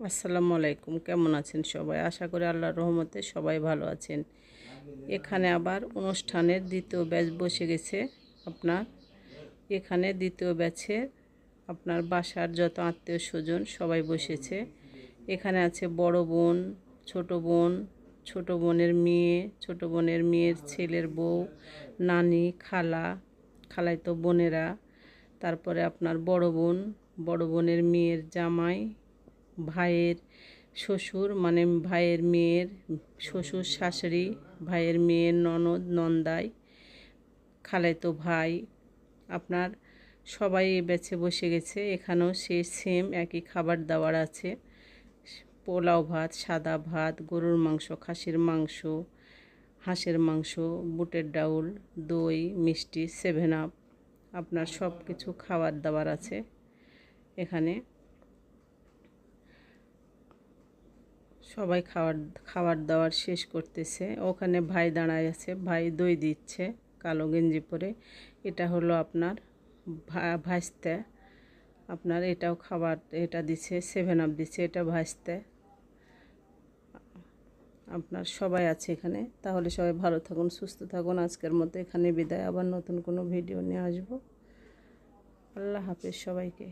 আসসালামু আলাইকুম, কেমন আছেন সবাই? আশা করি আল্লাহর রহমতে সবাই ভালো আছেন। এখানে আবার অনুষ্ঠানের দ্বিতীয় ব্যাচ বসে গেছে। আপনার এখানে দ্বিতীয় ব্যাচে আপনার বাসার যত আত্মীয় স্বজন সবাই বসেছে। এখানে আছে বড় বোন, ছোট বোন, ছোট বোনের মেয়ে, ছোট বোনের মেয়ের ছেলের বউ, নানি, খালা, খালাতো বোনেরা, তারপরে আপনার বড় বোন, বড় বোনের মেয়ের জামাই, ভাইয়ের শ্বশুর মানে ভাইয়ের মেয়ের শ্বশুর শাশুড়ি, ভাইয়ের মেয়ের ননদ নন্দাই, খালাতো ভাই, আপনার সবাই বেছে বসে গেছে। এখানেও সেই সেম একই খাবার দাবার আছে। পোলাও ভাত, সাদা ভাত, গরুর মাংস, খাসির মাংস, হাঁসের মাংস, বুটের ডাউল, দই, মিষ্টি, 7 আপ, আপনার সব কিছু খাবার দাবার আছে এখানে। সবাই খাবার দাবার শেষ করতেছে। ওখানে ভাই দাঁড়ায় আছে, ভাই দই দিচ্ছে কালো গেঞ্জি পরে। এটা হলো আপনার ভাজতে, আপনার এটাও খাবার, এটা দিচ্ছে 7 আপ দিচ্ছে, এটা ভাজতে। আপনার সবাই আছে এখানে। তাহলে সবাই ভালো থাকুন, সুস্থ থাকুন। আজকের মতো এখানে বিদায়। আবার নতুন কোনো ভিডিও নিয়ে আসবো। আল্লাহ হাফেজ সবাইকে।